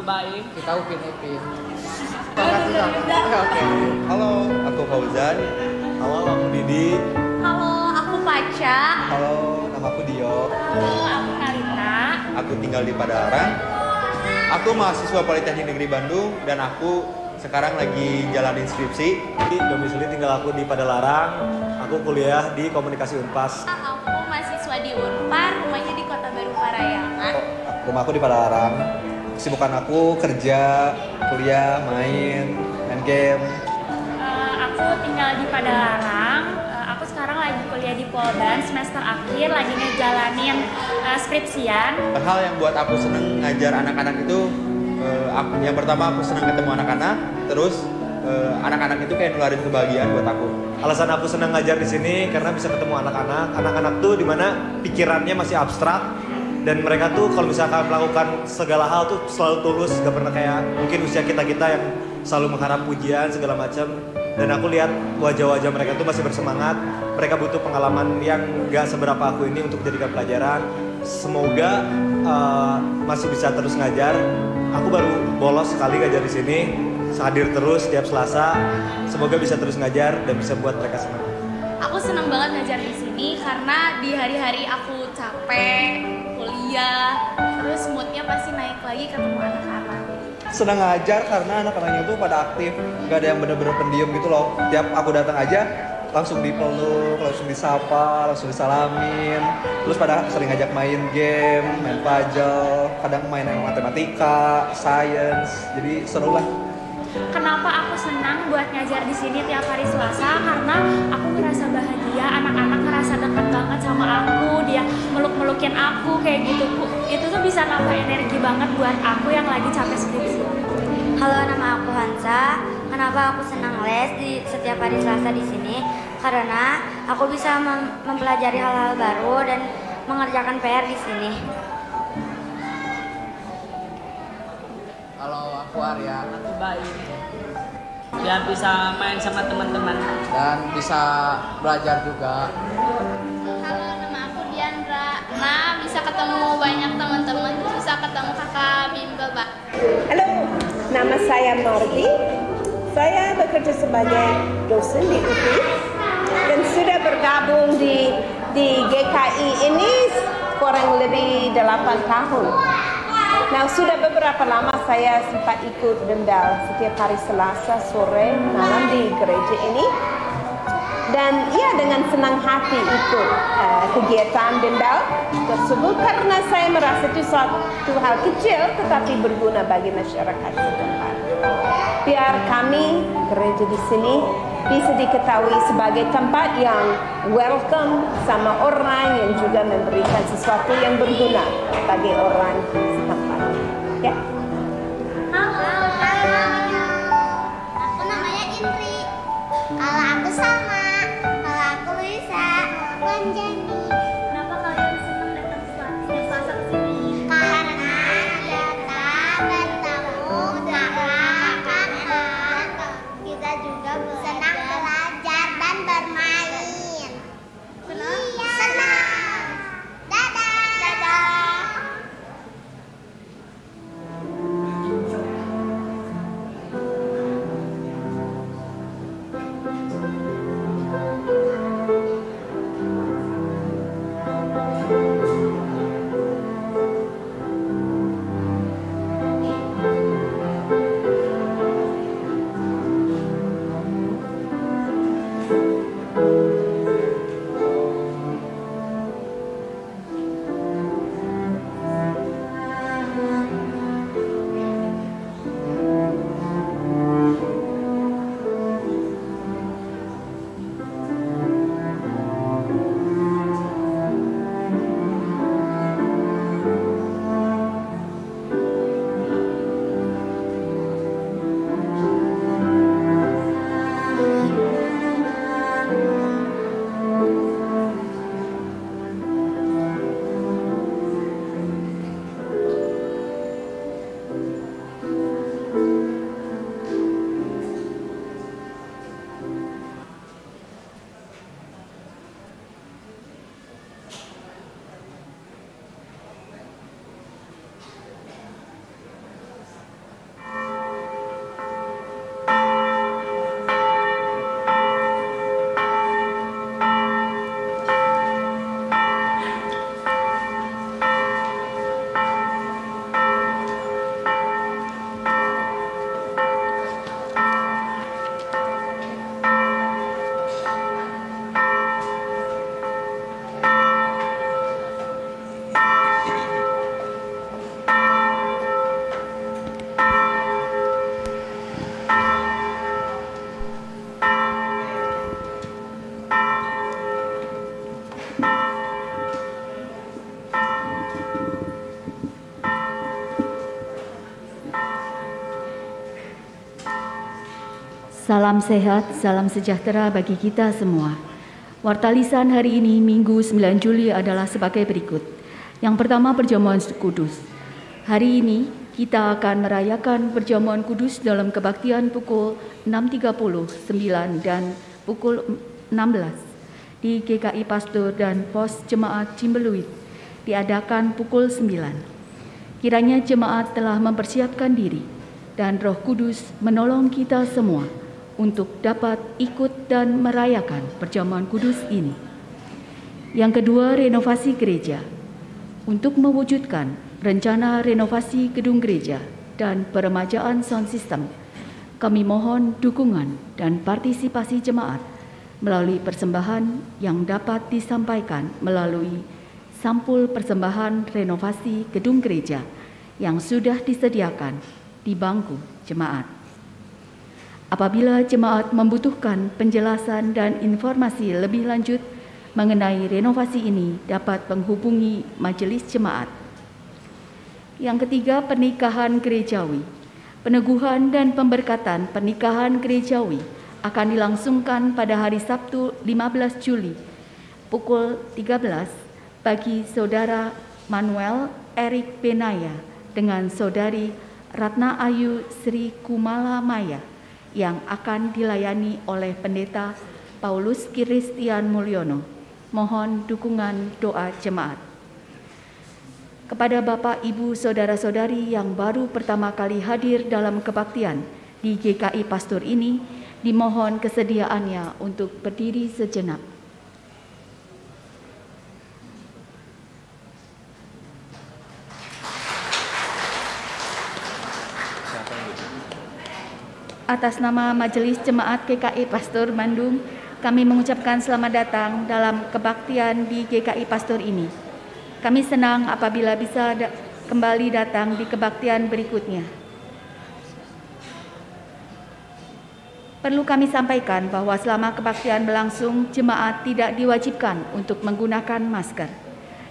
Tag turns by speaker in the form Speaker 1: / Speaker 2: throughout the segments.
Speaker 1: baik.
Speaker 2: Kita Upin Ipin.
Speaker 3: Oke. Halo, aku Fauzan.
Speaker 4: Halo, aku Didi.
Speaker 5: Halo, aku Paca.
Speaker 3: Halo, nama aku Dio.
Speaker 5: Halo, aku Kalita.
Speaker 3: Aku tinggal di Padalarang. Aku mahasiswa Politeknik Negeri Bandung dan aku sekarang lagi jalanin skripsi.
Speaker 4: Domisili tinggal aku di Padalarang. Aku kuliah di Komunikasi Unpas.
Speaker 5: Aku mahasiswa di Unpar, rumahnya di Kota Baru Parayangan.
Speaker 3: Rumahku di Padalarang. Kesibukan aku kerja, kuliah, main game.
Speaker 5: Aku tinggal di Padalarang. Aku sekarang lagi kuliah di Polban, semester akhir, lagi ngejalanin skripsian.
Speaker 3: Hal yang buat aku seneng ngajar anak-anak itu, yang pertama aku seneng ketemu anak-anak, terus anak-anak itu kayak nularin kebahagiaan buat aku.
Speaker 4: Alasan aku senang ngajar di sini karena bisa ketemu anak-anak. Anak-anak tuh dimana pikirannya masih abstrak dan mereka tuh kalau misalkan melakukan segala hal tuh selalu tulus, gak pernah kayak mungkin usia kita-kita yang selalu mengharap pujian segala macam. Dan aku lihat wajah-wajah mereka tuh masih bersemangat. Mereka butuh pengalaman yang gak seberapa aku ini untuk dijadikan pelajaran. Semoga masih bisa terus ngajar. Aku baru bolos sekali ngajar di sini. Hadir terus setiap Selasa. Semoga bisa terus ngajar dan bisa buat mereka senang.
Speaker 5: Aku senang banget ngajar di sini karena di hari-hari aku capek, kuliah, terus moodnya pasti naik lagi ketemu anak-anak.
Speaker 3: Senang ngajar karena anak-anaknya tuh pada aktif, gak ada yang bener-bener pendiam gitu loh. Tiap aku datang aja langsung dipeluk, langsung disapa, langsung disalamin. Terus pada sering ngajak main game, main puzzle, kadang main matematika, science. Jadi seru lah.
Speaker 5: Kenapa aku senang buat ngajar di sini tiap hari Selasa? Karena aku ngerasa bahagia, anak-anak ngerasa dekat banget sama aku, dia meluk-melukin aku kayak gitu. Itu tuh bisa nambah energi banget buat aku yang lagi capek skripsi.
Speaker 6: Halo, nama aku Hansa. Kenapa aku senang les di setiap hari Selasa di sini? Karena aku bisa mempelajari hal-hal baru dan mengerjakan PR di sini.
Speaker 2: Halo, aku Arya.
Speaker 1: Aku baik. Biar bisa main sama teman-teman.
Speaker 2: Dan bisa belajar juga.
Speaker 5: Halo, nama aku Diandra. Nah, bisa ketemu banyak teman-teman, bisa ketemu kakak bimbel, Pak.
Speaker 7: Halo, nama saya Mardi. Saya bekerja sebagai dosen di UPI dan sudah bergabung di GKI ini kurang lebih 8 tahun. Nah, sudah beberapa lama saya sempat ikut dendal setiap hari Selasa sore malam di gereja ini. Dan ya, dengan senang hati ikut kegiatan dendal tersebut karena saya merasa itu suatu hal kecil tetapi berguna bagi masyarakat setempat. Biar kami gereja di sini bisa diketahui sebagai tempat yang welcome sama orang yang juga memberikan sesuatu yang berguna bagi orang setempat. Ya.
Speaker 6: Halo, aku namanya Indri. Kalau aku sama, kalau aku Lisa, aku Anjani.
Speaker 5: Kenapa kalian senang datang setiap Selasa ke sini?
Speaker 6: Karena kita bertemu kakak-kakak. Kita juga senang belajar dan bermain. Senang. Dadah. Dadah.
Speaker 8: Salam sehat, salam sejahtera bagi kita semua. Warta lisan hari ini, Minggu 9 Juli adalah sebagai berikut. Yang pertama, perjamuan kudus. Hari ini kita akan merayakan perjamuan kudus dalam kebaktian pukul 6.30, 9 dan pukul 16 di GKI Pastor dan Pos Jemaat Cimbeluit, diadakan pukul 9. Kiranya jemaat telah mempersiapkan diri dan Roh Kudus menolong kita semua untuk dapat ikut dan merayakan perjamuan kudus ini. Yang kedua, renovasi gereja. Untuk mewujudkan rencana renovasi gedung gereja dan peremajaan sound system, kami mohon dukungan dan partisipasi jemaat melalui persembahan yang dapat disampaikan melalui sampul persembahan renovasi gedung gereja yang sudah disediakan di bangku jemaat. Apabila jemaat membutuhkan penjelasan dan informasi lebih lanjut mengenai renovasi ini, dapat menghubungi majelis jemaat. Yang ketiga, pernikahan gerejawi. Peneguhan dan pemberkatan pernikahan gerejawi akan dilangsungkan pada hari Sabtu 15 Juli pukul 13 bagi Saudara Manuel Erik Benaya dengan Saudari Ratna Ayu Sri Kumala Maya yang akan dilayani oleh Pendeta Paulus Kristian Mulyono. Mohon dukungan doa jemaat. Kepada Bapak, Ibu, Saudara-saudari yang baru pertama kali hadir dalam kebaktian di GKI Pastor ini, dimohon kesediaannya untuk berdiri sejenak. Atas nama Majelis Jemaat GKI Pastor Bandung, kami mengucapkan selamat datang dalam kebaktian di GKI Pastor ini. Kami senang apabila bisa kembali datang di kebaktian berikutnya. Perlu kami sampaikan bahwa selama kebaktian berlangsung, jemaat tidak diwajibkan untuk menggunakan masker.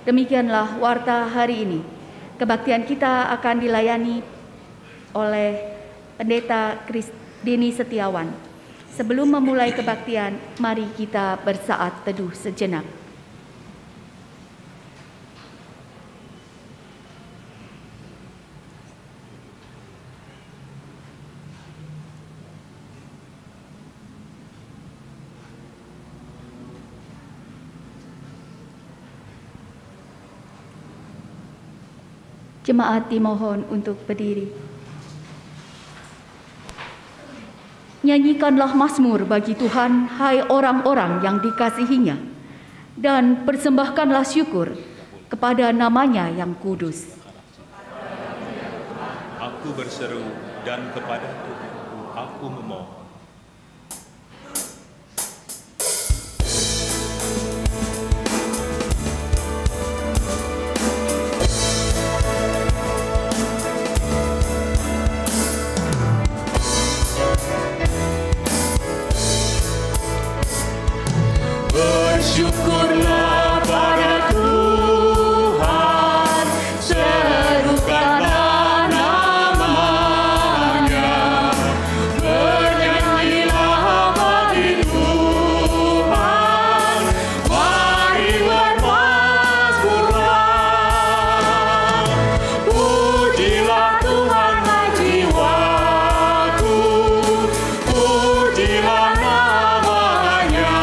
Speaker 8: Demikianlah warta hari ini. Kebaktian kita akan dilayani oleh Pendeta Deni Setiawan. Sebelum memulai kebaktian, mari kita bersaat teduh sejenak. Jemaat dimohon untuk berdiri. Nyanyikanlah mazmur bagi Tuhan, hai orang-orang yang dikasihinya, dan persembahkanlah syukur kepada namanya yang kudus.
Speaker 9: Aku berseru dan kepada Tuhanku aku memohon.
Speaker 10: Bersyukurlah pada Tuhan, serukanlah namanya, bernyanyilah bagi Tuhan, mari bermazmurlah. Pujilah Tuhan hai jiwaku, pujilah namanya.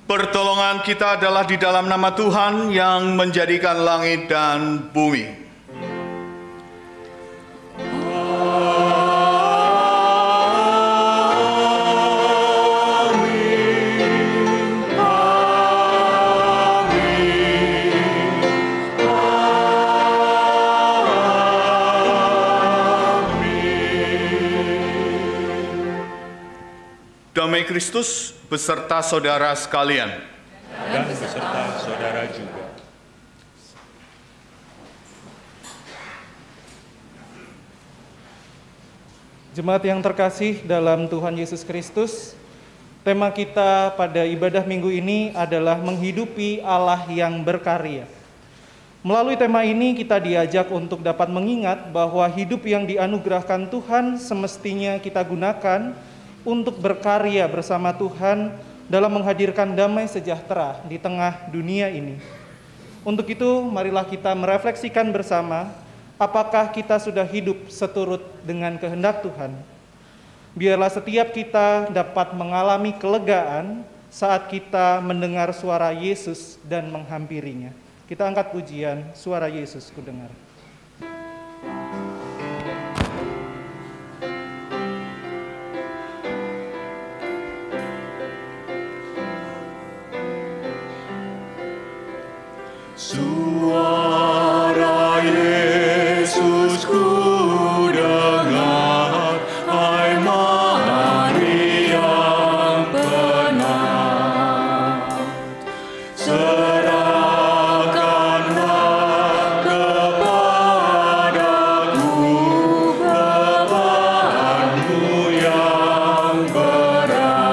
Speaker 9: Pertolongan kita adalah di dalam nama Tuhan yang menjadikan langit dan bumi. Damai Kristus beserta saudara sekalian. Dan beserta saudara juga.
Speaker 11: Jemaat yang terkasih dalam Tuhan Yesus Kristus, tema kita pada ibadah minggu ini adalah menghidupi Allah yang berkarya. Melalui tema ini kita diajak untuk dapat mengingat bahwa hidup yang dianugerahkan Tuhan semestinya kita gunakan untuk berkarya bersama Tuhan dalam menghadirkan damai sejahtera di tengah dunia ini. Untuk itu, marilah kita merefleksikan bersama, apakah kita sudah hidup seturut dengan kehendak Tuhan. Biarlah setiap kita dapat mengalami kelegaan saat kita mendengar suara Yesus dan menghampirinya. Kita angkat pujian, suara Yesus kudengar.
Speaker 10: Suara Yesus ku dengar, hai Mari yang penat, serahkanlah kepadaku bebanmu yang berat.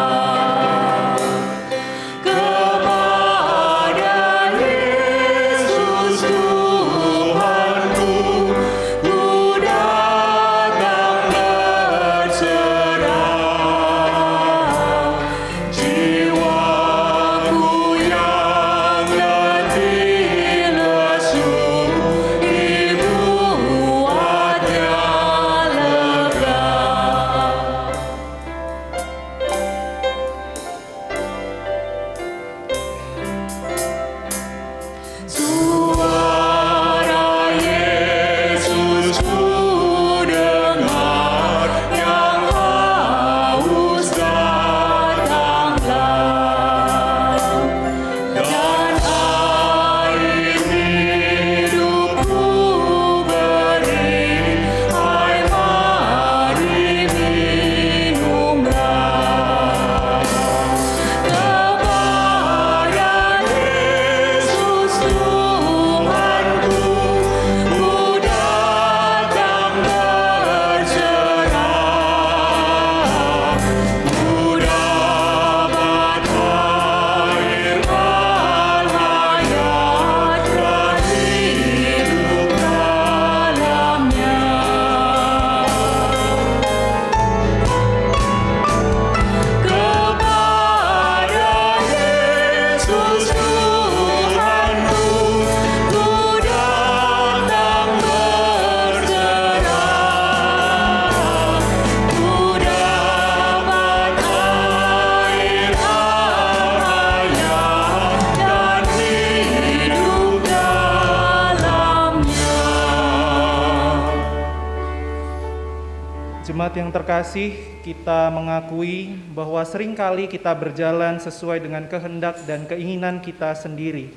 Speaker 11: Jemaat yang terkasih, kita mengakui bahwa seringkali kita berjalan sesuai dengan kehendak dan keinginan kita sendiri.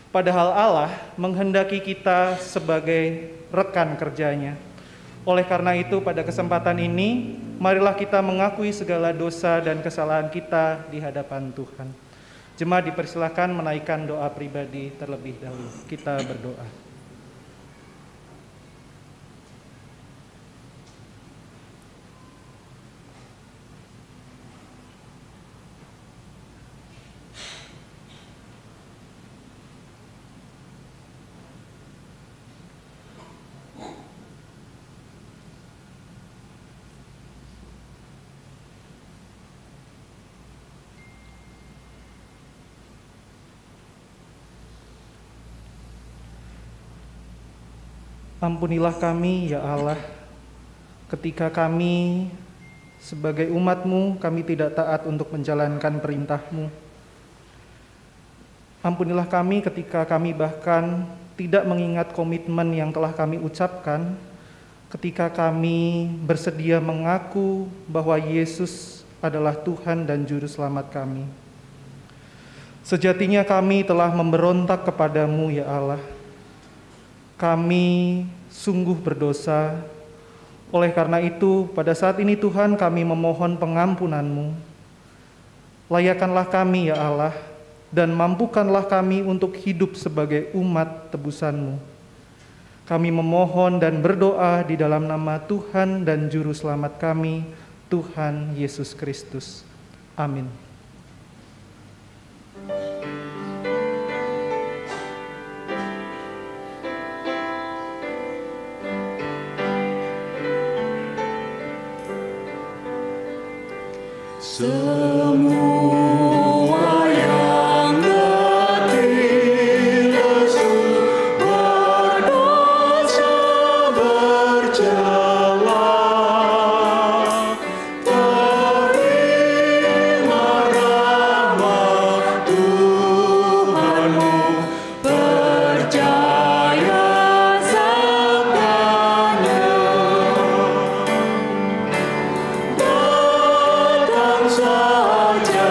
Speaker 11: Padahal Allah menghendaki kita sebagai rekan kerjanya. Oleh karena itu, pada kesempatan ini, marilah kita mengakui segala dosa dan kesalahan kita di hadapan Tuhan. Jemaat dipersilakan menaikkan doa pribadi terlebih dahulu. Kita berdoa. Ampunilah kami, ya Allah, ketika kami sebagai umat-Mu, kami tidak taat untuk menjalankan perintah-Mu. Ampunilah kami ketika kami bahkan tidak mengingat komitmen yang telah kami ucapkan ketika kami bersedia mengaku bahwa Yesus adalah Tuhan dan Juru Selamat kami. Sejatinya kami telah memberontak kepadamu, ya Allah. Kami sungguh berdosa. Oleh karena itu, pada saat ini Tuhan, kami memohon pengampunan-Mu. Layakanlah kami, ya Allah, dan mampukanlah kami untuk hidup sebagai umat tebusan-Mu. Kami memohon dan berdoa di dalam nama Tuhan dan Juru Selamat kami, Tuhan Yesus Kristus. Amin.
Speaker 10: Semua yang letih lesu berdosa berjalan, terima rahmat Tuhanmu, percaya sabdanya. Datang saja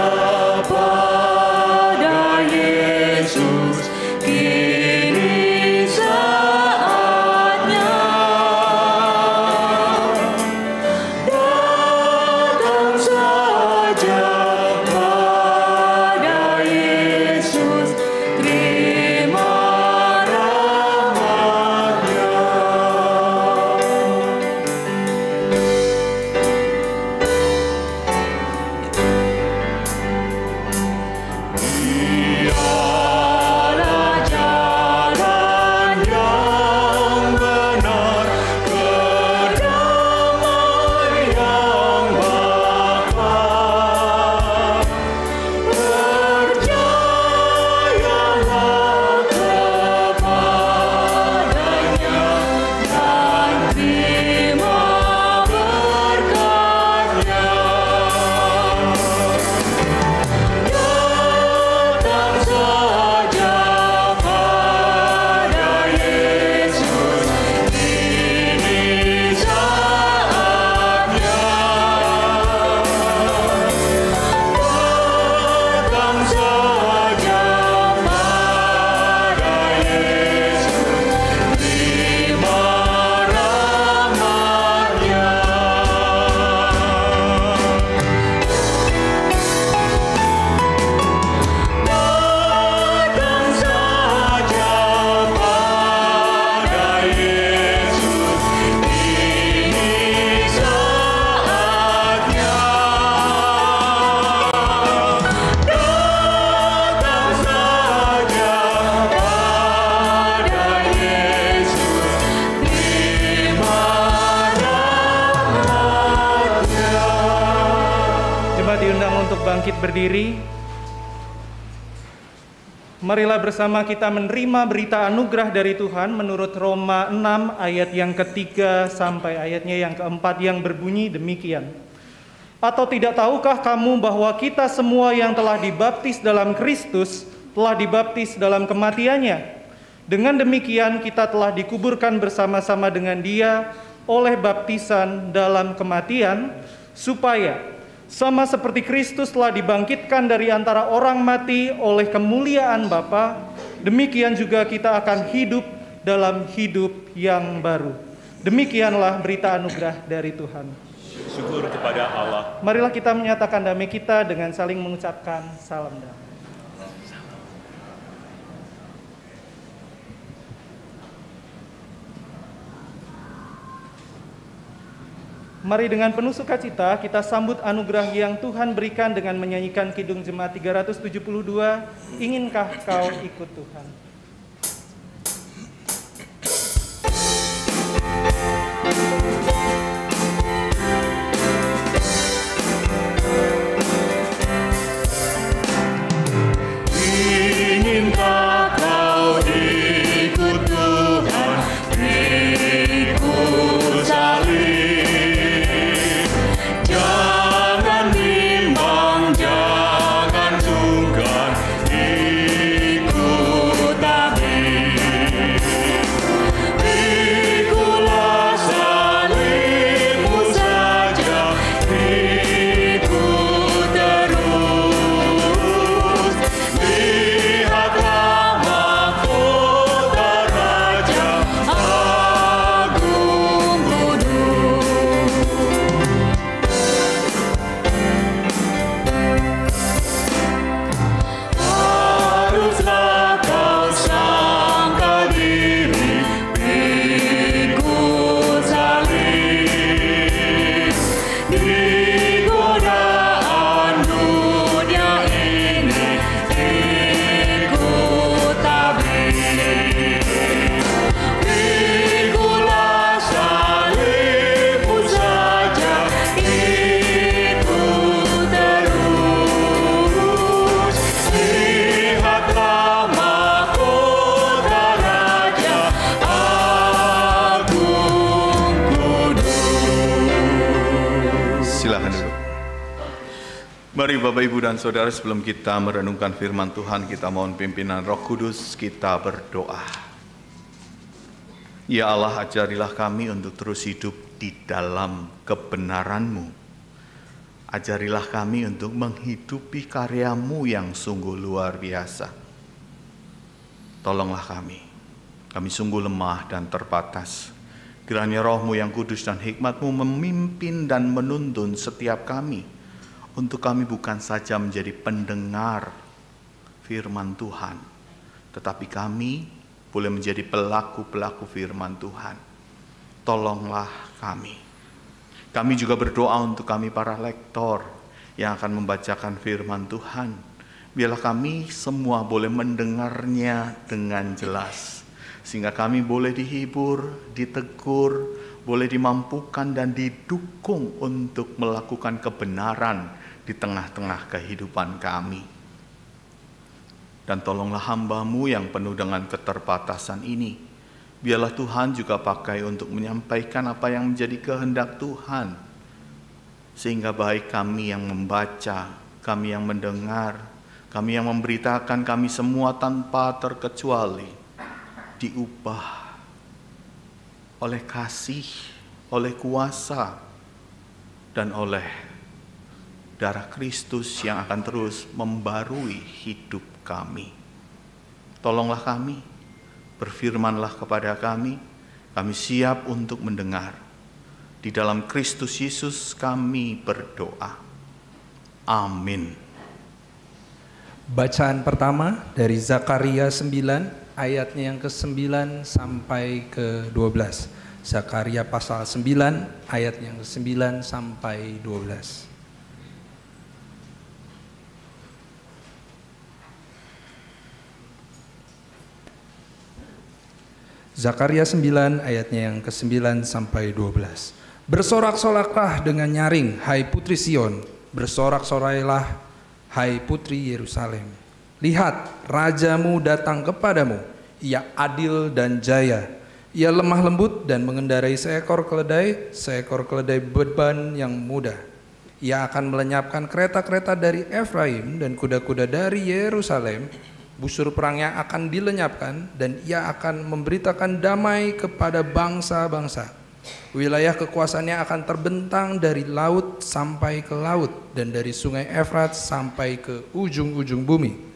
Speaker 10: pada Yesus, kini saatnya. Datang saja pada Yesus, terima rahmat-Nya. Dialah jalan yang benar, kedamaian Bapa. Percayalah kepadanya dan terima berkat-Nya. Datang saja pada Yesus, kini saatnya. Datang saja pada Yesus, terima rahmat-Nya. Datang saja pada Yesus, kini saatnya. Datang saja pada Yesus, terima rahmat-Nya.
Speaker 11: Jemaat diundang untuk bangkit berdiri. Marilah bersama kita menerima berita anugerah dari Tuhan menurut Roma 6 ayat yang ketiga sampai ayatnya yang keempat yang berbunyi demikian. Atau tidak tahukah kamu bahwa kita semua yang telah dibaptis dalam Kristus telah dibaptis dalam kematiannya? Dengan demikian kita telah dikuburkan bersama-sama dengan Dia oleh baptisan dalam kematian, supaya sama seperti Kristus telah dibangkitkan dari antara orang mati oleh kemuliaan Bapa, demikian juga kita akan hidup dalam hidup yang baru. Demikianlah berita anugerah dari Tuhan.
Speaker 10: Syukur kepada Allah.
Speaker 11: Marilah kita menyatakan damai kita dengan saling mengucapkan salam damai. Mari dengan penuh sukacita kita sambut anugerah yang Tuhan berikan dengan menyanyikan Kidung Jemaat 372, Inginkah Kau Ikut Tuhan?
Speaker 10: Inginkah kau ikut Tuhan, ikut salib. Jangan bimbang, jangan sungkan, ikut
Speaker 9: Mari Bapak, Ibu, dan Saudara, sebelum kita merenungkan firman Tuhan, kita mohon pimpinan Roh Kudus, kita berdoa. Ya Allah, ajarilah kami untuk terus hidup di dalam kebenaran-Mu. Ajarilah kami untuk menghidupi karya-Mu yang sungguh luar biasa. Tolonglah kami sungguh lemah dan terbatas. Kiranya Roh-Mu yang kudus dan hikmat-Mu memimpin dan menuntun setiap kami, untuk kami bukan saja menjadi pendengar firman Tuhan, tetapi kami boleh menjadi pelaku-pelaku firman Tuhan. Tolonglah kami. Kami juga berdoa untuk kami para lektor yang akan membacakan firman Tuhan. Biarlah kami semua boleh mendengarnya dengan jelas, sehingga kami boleh dihibur, ditegur, boleh dimampukan dan didukung untuk melakukan kebenaran di tengah-tengah kehidupan kami. Dan tolonglah hamba-Mu yang penuh dengan keterbatasan ini. Biarlah Tuhan juga pakai untuk menyampaikan apa yang menjadi kehendak Tuhan. Sehingga baik kami yang membaca, kami yang mendengar, kami yang memberitakan, kami semua tanpa terkecuali diubah oleh kasih, oleh kuasa, dan oleh darah Kristus yang akan terus membarui hidup kami. Tolonglah kami, berfirmanlah kepada kami siap untuk mendengar. Di dalam Kristus Yesus kami berdoa. Amin.
Speaker 12: Bacaan pertama dari Zakaria 9 ayatnya yang ke-9 sampai ke-12. Zakaria pasal 9 ayat yang ke-9 sampai 12. Zakaria 9 ayatnya yang ke-9 sampai 12. Bersorak-soraklah dengan nyaring, hai putri Sion, bersorak-sorailah, hai putri Yerusalem. Lihat, rajamu datang kepadamu, ia adil dan jaya. Ia lemah lembut dan mengendarai seekor keledai beban yang mudah. Ia akan melenyapkan kereta-kereta dari Efraim dan kuda-kuda dari Yerusalem. Busur perangnya akan dilenyapkan dan ia akan memberitakan damai kepada bangsa-bangsa. Wilayah kekuasaannya akan terbentang dari laut sampai ke laut dan dari sungai Efrat sampai ke ujung-ujung bumi.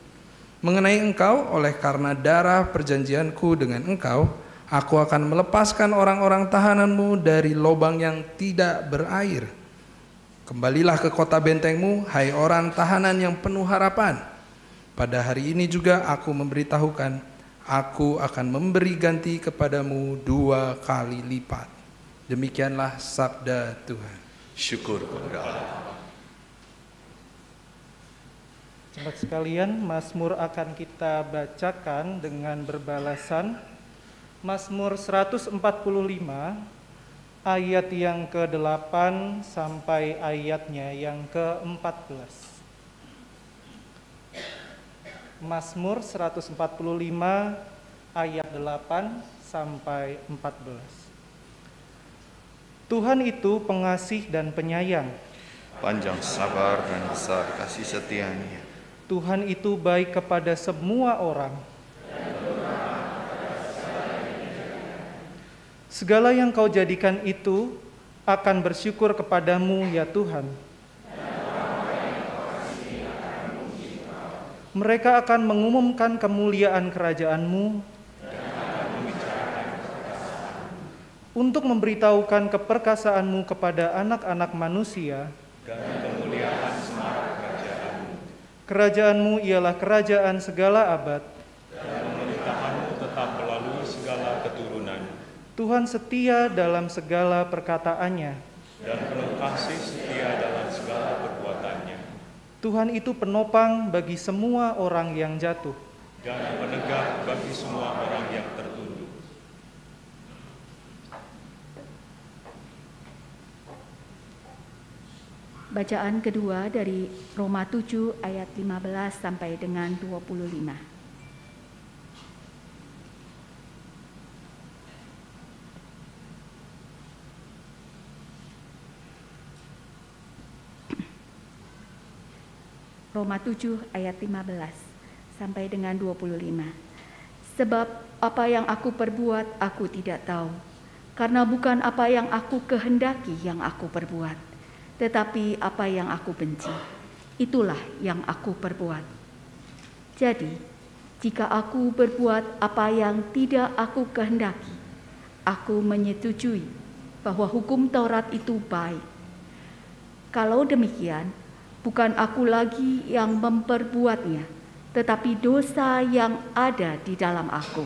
Speaker 12: Mengenai engkau, oleh karena darah perjanjianku dengan engkau, aku akan melepaskan orang-orang tahananmu dari lubang yang tidak berair. Kembalilah ke kota bentengmu, hai orang tahanan yang penuh harapan. Pada hari ini juga aku memberitahukan, aku akan memberi ganti kepadamu 2 kali lipat. Demikianlah sabda Tuhan.
Speaker 9: Syukur kepada Allah.
Speaker 11: Jemaat sekalian, Mazmur akan kita bacakan dengan berbalasan. Mazmur 145 ayat yang ke-8 sampai ayatnya yang ke-14. Mazmur 145 ayat 8 sampai 14. Tuhan itu pengasih dan penyayang,
Speaker 9: panjang sabar dan besar kasih setia-Nya.
Speaker 11: Tuhan itu baik kepada semua orang. Segala yang kau jadikan itu akan bersyukur kepadamu ya Tuhan. Mereka akan mengumumkan kemuliaan kerajaan-Mu untuk memberitahukan keperkasaan-Mu kepada anak-anak manusia
Speaker 10: dan kemuliaan semarak kerajaan-Mu.
Speaker 11: Kerajaan-Mu ialah kerajaan segala abad
Speaker 10: Dan pemerintahan-Mu tetap melalui segala keturunan.
Speaker 11: Tuhan setia dalam segala perkataannya.
Speaker 10: Dan penuh kasih setia dalam segala perbuatannya.
Speaker 11: Tuhan itu penopang bagi semua orang yang jatuh.
Speaker 10: Dan penegak bagi semua orang yang tertunduk.
Speaker 8: Bacaan kedua dari Roma 7 ayat 15 sampai dengan 25. Roma 7 ayat 15 sampai dengan 25. Sebab apa yang aku perbuat aku tidak tahu, karena bukan apa yang aku kehendaki yang aku perbuat, tetapi apa yang aku benci, itulah yang aku perbuat. Jadi, jika aku berbuat apa yang tidak aku kehendaki, aku menyetujui bahwa hukum Taurat itu baik. Kalau demikian, bukan aku lagi yang memperbuatnya, tetapi dosa yang ada di dalam aku.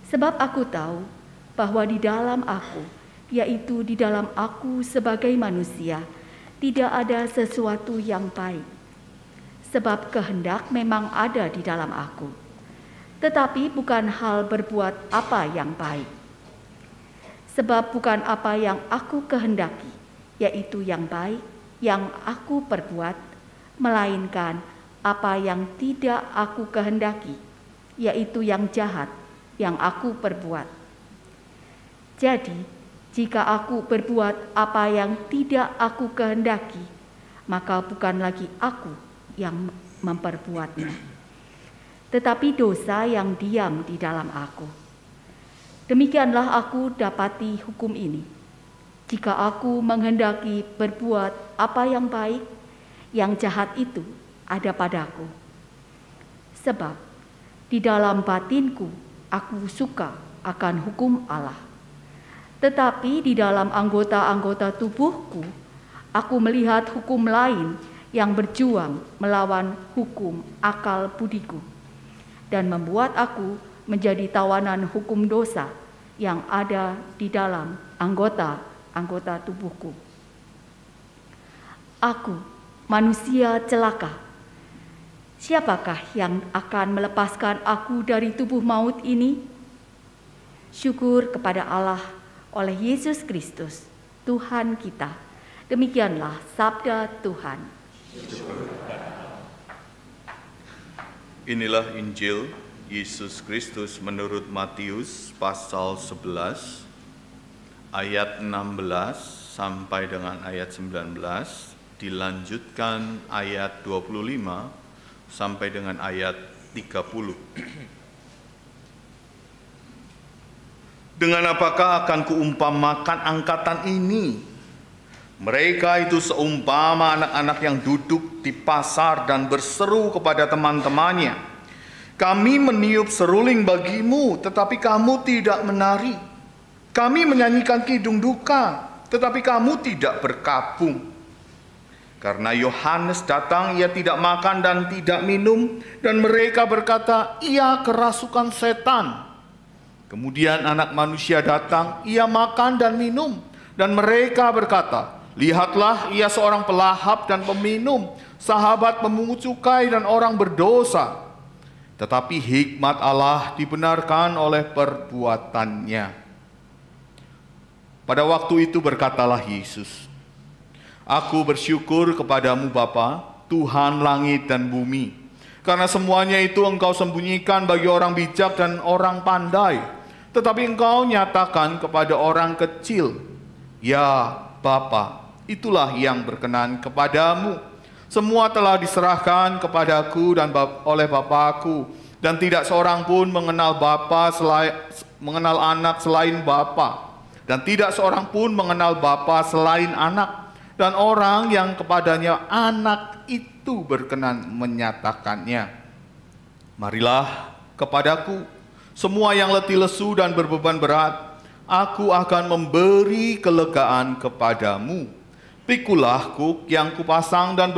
Speaker 8: Sebab aku tahu bahwa di dalam aku, yaitu di dalam aku sebagai manusia, tidak ada sesuatu yang baik. Sebab kehendak memang ada di dalam aku, tetapi bukan hal berbuat apa yang baik. Sebab bukan apa yang aku kehendaki, yaitu yang baik, yang aku perbuat, melainkan apa yang tidak aku kehendaki, yaitu yang jahat, yang aku perbuat. Jadi, jika aku berbuat apa yang tidak aku kehendaki, maka bukan lagi aku yang memperbuatnya, tetapi dosa yang diam di dalam aku. Demikianlah aku dapati hukum ini. Jika aku menghendaki berbuat apa yang baik, yang jahat itu ada padaku. Sebab di dalam batinku aku suka akan hukum Allah. Tetapi di dalam anggota-anggota tubuhku aku melihat hukum lain yang berjuang melawan hukum akal budiku dan membuat aku menjadi tawanan hukum dosa yang ada di dalam anggota tubuhku. Aku, manusia celaka, siapakah yang akan melepaskan aku dari tubuh maut ini? Syukur kepada Allah oleh Yesus Kristus, Tuhan kita. Demikianlah sabda Tuhan.
Speaker 9: Inilah Injil Yesus Kristus menurut Matius pasal 11 ayat 16 sampai dengan ayat 19, dilanjutkan ayat 25 sampai dengan ayat 30. Dengan apakah akan kuumpamakan angkatan ini? Mereka itu seumpama anak-anak yang duduk di pasar dan berseru kepada teman-temannya, "Kami meniup seruling bagimu, tetapi kamu tidak menari. Kami menyanyikan kidung duka, tetapi kamu tidak berkabung." Karena Yohanes datang, ia tidak makan dan tidak minum, dan mereka berkata, "Ia kerasukan setan." Kemudian Anak Manusia datang, ia makan dan minum, dan mereka berkata, "Lihatlah, ia seorang pelahap dan peminum, sahabat pemungut cukai dan orang berdosa." Tetapi hikmat Allah dibenarkan oleh perbuatannya. Pada waktu itu berkatalah Yesus, "Aku bersyukur kepadamu Bapa, Tuhan langit dan bumi, karena semuanya itu Engkau sembunyikan bagi orang bijak dan orang pandai, tetapi Engkau nyatakan kepada orang kecil. Ya Bapa, itulah yang berkenan kepadamu. Semua telah diserahkan kepadaku dan oleh Bapa-Ku, dan tidak seorang pun mengenal anak selain Bapa, dan tidak seorang pun mengenal Bapa selain anak, dan orang yang kepadanya anak itu berkenan menyatakannya. Marilah kepadaku, semua yang letih lesu dan berbeban berat, aku akan memberi kelegaan kepadamu. Pikulah kuk yang kupasang dan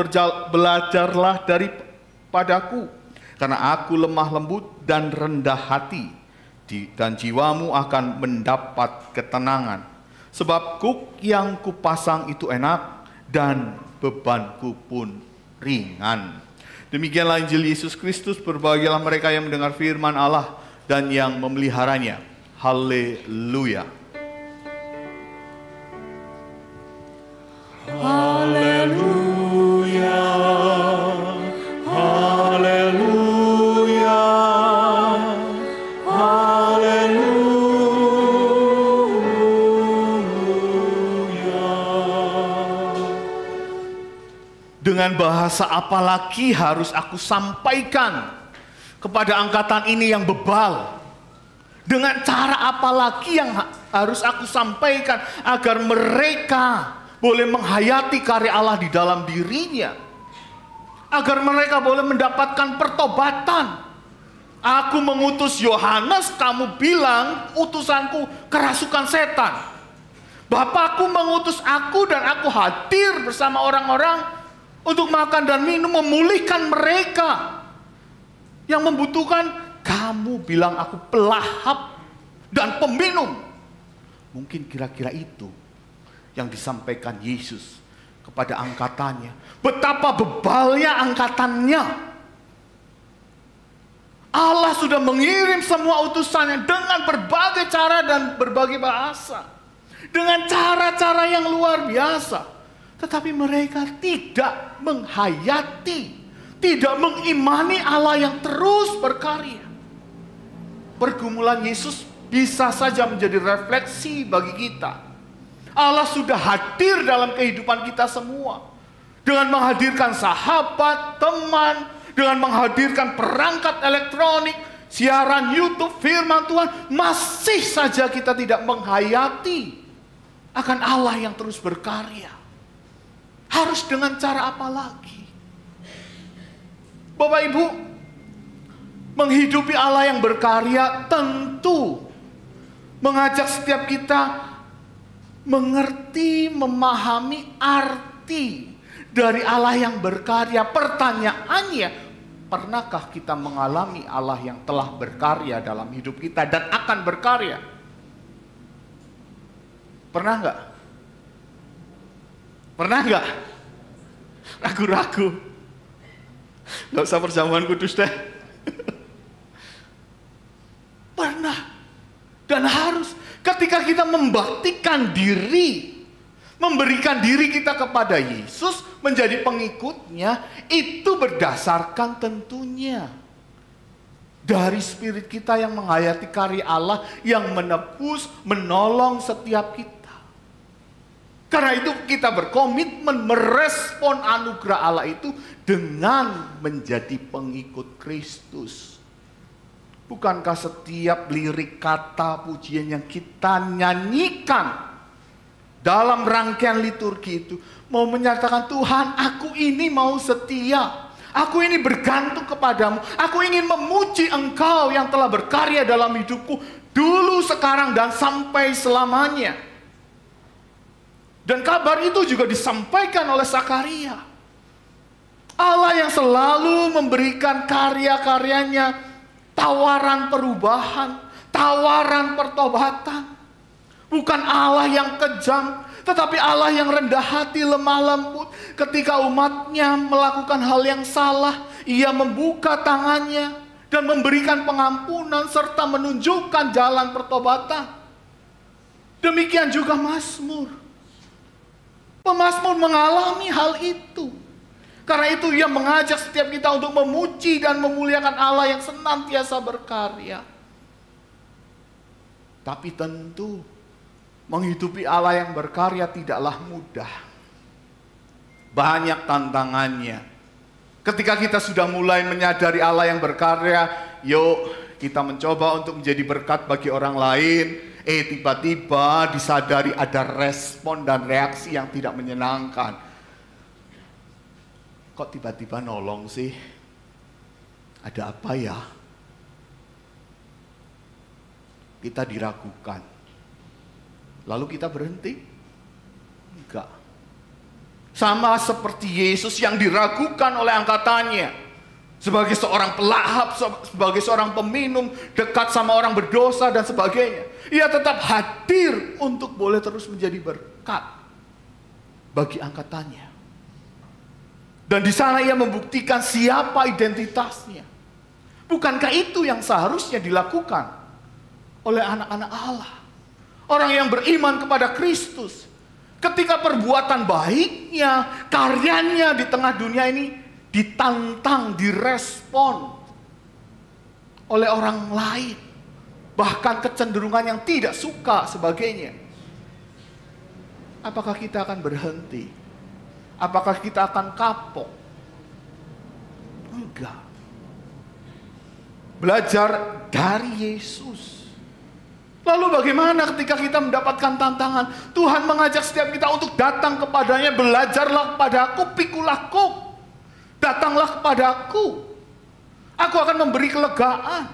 Speaker 9: belajarlah daripadaku, karena aku lemah lembut dan rendah hati, dan jiwamu akan mendapat ketenangan. Sebab kuk yang kupasang itu enak, dan bebanku pun ringan. Demikianlah Injil Yesus Kristus. Berbahagialah mereka yang mendengar firman Allah dan yang memeliharanya. Haleluya.
Speaker 10: Haleluya, haleluya, haleluya.
Speaker 9: Dengan Dengan bahasa apa lagi harus aku sampaikan kepada angkatan ini yang bebal? Dengan cara apa lagi yang harus aku sampaikan agar mereka boleh menghayati karya Allah di dalam dirinya? Agar mereka boleh mendapatkan pertobatan. Aku mengutus Yohanes, kamu bilang utusanku kerasukan setan. Bapakku mengutus aku dan aku hadir bersama orang-orang untuk makan dan minum, memulihkan mereka yang membutuhkan. Kamu bilang aku pelahap dan peminum. Mungkin kira-kira itu yang disampaikan Yesus kepada angkatannya. Betapa bebalnya angkatannya. Allah sudah mengirim semua utusannya dengan berbagai cara dan berbagai bahasa. Dengan cara-cara yang luar biasa. Tetapi mereka tidak menghayati, tidak mengimani Allah yang terus berkarya. Pergumulan Yesus bisa saja menjadi refleksi bagi kita. Allah sudah hadir dalam kehidupan kita semua. Dengan menghadirkan sahabat, teman, dengan menghadirkan perangkat elektronik, siaran YouTube, firman Tuhan, masih saja kita tidak menghayati akan Allah yang terus berkarya. Harus dengan cara apa lagi? Bapak Ibu, menghidupi Allah yang berkarya tentu mengajak setiap kita mengerti, memahami arti dari Allah yang berkarya. Pertanyaannya, pernahkah kita mengalami Allah yang telah berkarya dalam hidup kita dan akan berkarya? Pernah nggak? Pernah nggak? Ragu-ragu. Nggak usah perjamuan kudus deh. Pernah. Dan harus. Ketika kita membaktikan diri, memberikan diri kita kepada Yesus, menjadi pengikutnya, itu berdasarkan tentunya dari spirit kita yang menghayati karya Allah, yang menebus, menolong setiap kita. Karena itu kita berkomitmen merespon anugerah Allah itu dengan menjadi pengikut Kristus. Bukankah setiap lirik kata pujian yang kita nyanyikan dalam rangkaian liturgi itu mau menyatakan, Tuhan, aku ini mau setia, aku ini bergantung kepadamu, aku ingin memuji Engkau yang telah berkarya dalam hidupku dulu, sekarang, dan sampai selamanya. Dan kabar itu juga disampaikan oleh Zakaria. Allah yang selalu memberikan karya-karyanya tawaran perubahan, tawaran pertobatan. Bukan Allah yang kejam, tetapi Allah yang rendah hati, lemah lembut. Ketika umatnya melakukan hal yang salah, Ia membuka tangannya dan memberikan pengampunan serta menunjukkan jalan pertobatan. Demikian juga Mazmur. Pemazmur mengalami hal itu. Karena itu Ia mengajak setiap kita untuk memuji dan memuliakan Allah yang senantiasa berkarya. Tapi tentu menghidupi Allah yang berkarya tidaklah mudah. Banyak tantangannya. Ketika kita sudah mulai menyadari Allah yang berkarya, yuk kita mencoba untuk menjadi berkat bagi orang lain. Tiba-tiba disadari ada respon dan reaksi yang tidak menyenangkan. Kok tiba-tiba nolong sih? Ada apa ya? Kita diragukan. Lalu kita berhenti? Enggak. Sama seperti Yesus yang diragukan oleh angkatannya. Sebagai seorang pelahap, sebagai seorang peminum, dekat sama orang berdosa dan sebagainya. Ia tetap hadir untuk boleh terus menjadi berkat bagi angkatannya. Dan di sana Ia membuktikan siapa identitasnya. Bukankah itu yang seharusnya dilakukan oleh anak-anak Allah? Orang yang beriman kepada Kristus. Ketika perbuatan baiknya, karyanya di tengah dunia ini ditantang, direspon oleh orang lain. Bahkan kecenderungan yang tidak suka sebagainya. Apakah kita akan berhenti? Apakah kita akan kapok? ketiga, belajar dari Yesus. Lalu bagaimana ketika kita mendapatkan tantangan? Tuhan mengajak setiap kita untuk datang kepadanya. Belajarlah kepadaku, pikulah kuk. Datanglah kepadaku. Aku akan memberi kelegaan.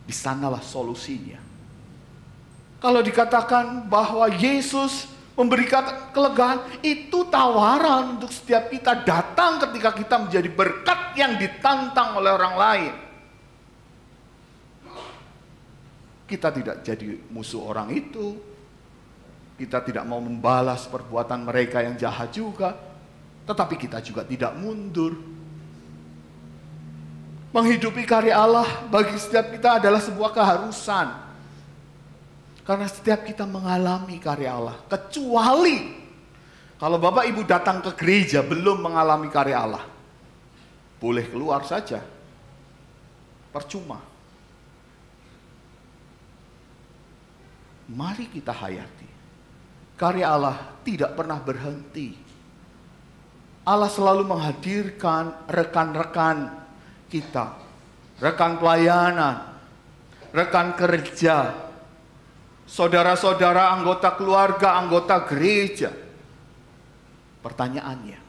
Speaker 9: Di sanalah solusinya. Kalau dikatakan bahwa Yesus memberikan kelegaan, itu tawaran untuk setiap kita datang ketika kita menjadi berkat yang ditantang oleh orang lain. Kita tidak jadi musuh orang itu. Kita tidak mau membalas perbuatan mereka yang jahat juga. Tetapi kita juga tidak mundur. Menghidupi karya Allah bagi setiap kita adalah sebuah keharusan. Karena setiap kita mengalami karya Allah. Kecuali kalau Bapak Ibu datang ke gereja belum mengalami karya Allah. Boleh keluar saja. Percuma. Mari kita hayati. Karya Allah tidak pernah berhenti. Allah selalu menghadirkan rekan-rekan kita. Rekan pelayanan. Rekan kerja. Saudara-saudara, anggota keluarga, anggota gereja. Pertanyaannya,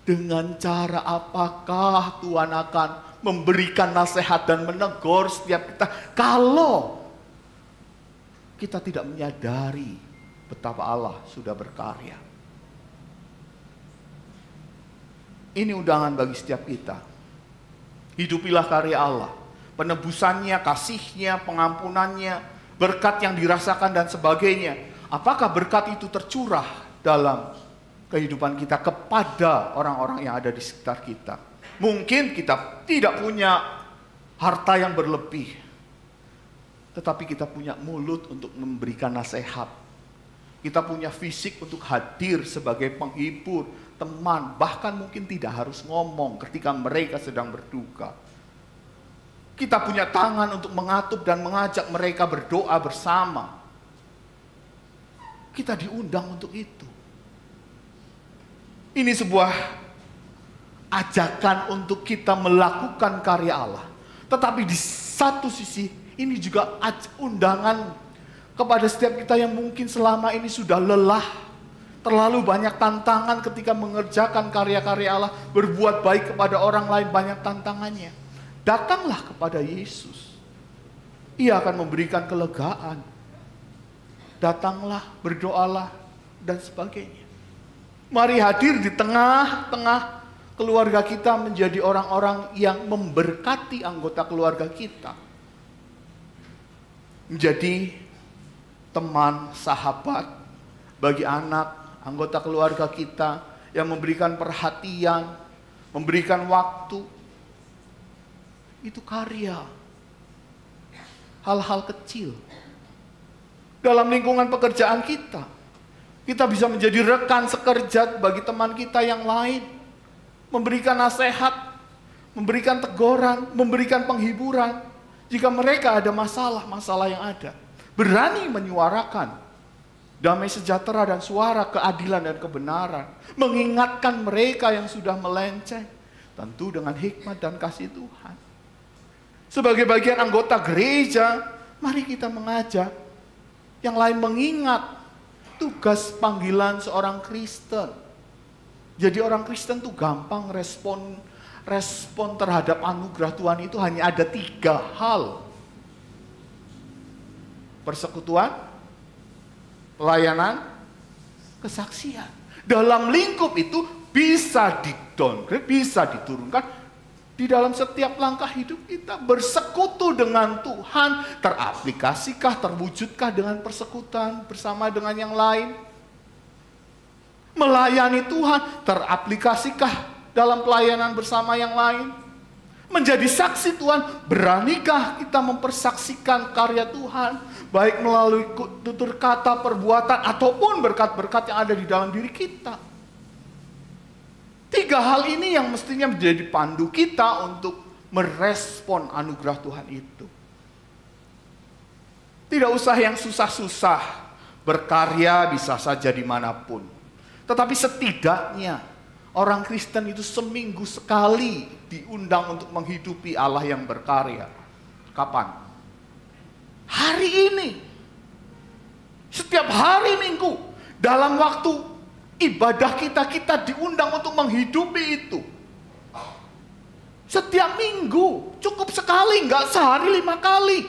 Speaker 9: dengan cara apakah Tuhan akan memberikan nasihat dan menegur setiap kita kalau kita tidak menyadari betapa Allah sudah berkarya? Ini undangan bagi setiap kita. Hidupilah karya Allah. Penebusannya, kasihnya, pengampunannya, berkat yang dirasakan dan sebagainya. Apakah berkat itu tercurah dalam kehidupan kita kepada orang-orang yang ada di sekitar kita? Mungkin kita tidak punya harta yang berlebih, tetapi kita punya mulut untuk memberikan nasihat. Kita punya fisik untuk hadir sebagai penghibur, teman, bahkan mungkin tidak harus ngomong ketika mereka sedang berduka. Kita punya tangan untuk mengatup dan mengajak mereka berdoa bersama. Kita diundang untuk itu. Ini sebuah ajakan untuk kita melakukan karya Allah. Tetapi di satu sisi, ini juga undangan kepada setiap kita yang mungkin selama ini sudah lelah. Terlalu banyak tantangan ketika mengerjakan karya-karya Allah. Berbuat baik kepada orang lain, banyak tantangannya. Datanglah kepada Yesus. Ia akan memberikan kelegaan. Datanglah, berdoalah, dan sebagainya. Mari hadir di tengah-tengah keluarga kita menjadi orang-orang yang memberkati anggota keluarga kita. Menjadi teman, sahabat bagi anak, anggota keluarga kita yang memberikan perhatian, memberikan waktu. Itu karya. Hal-hal kecil. Dalam lingkungan pekerjaan kita, kita bisa menjadi rekan sekerja bagi teman kita yang lain. Memberikan nasihat, memberikan teguran, memberikan penghiburan. Jika mereka ada masalah-masalah yang ada. Berani menyuarakan damai sejahtera dan suara keadilan dan kebenaran. Mengingatkan mereka yang sudah melenceng. Tentu dengan hikmat dan kasih Tuhan. Sebagai bagian anggota gereja, mari kita mengajak yang lain mengingat tugas panggilan seorang Kristen. Jadi orang Kristen tuh gampang respon terhadap anugerah Tuhan itu hanya ada 3 hal. Persekutuan, pelayanan, kesaksian. Dalam lingkup itu bisa di-downgrade, bisa diturunkan. Di dalam setiap langkah hidup kita bersekutu dengan Tuhan, teraplikasikah, terwujudkah dengan persekutuan bersama dengan yang lain? Melayani Tuhan, teraplikasikah dalam pelayanan bersama yang lain? Menjadi saksi Tuhan, beranikah kita mempersaksikan karya Tuhan, baik melalui tutur kata, perbuatan, ataupun berkat-berkat yang ada di dalam diri kita? 3 hal ini yang mestinya menjadi pandu kita untuk merespon anugerah Tuhan itu. Tidak usah yang susah-susah, berkarya bisa saja dimanapun. Tetapi setidaknya Orang Kristen itu seminggu sekali diundang untuk menghidupi Allah yang berkarya. Kapan? Hari ini. Setiap hari Minggu. Dalam waktu ibadah kita diundang untuk menghidupi itu. Setiap minggu. Cukup sekali, nggak sehari 5 kali.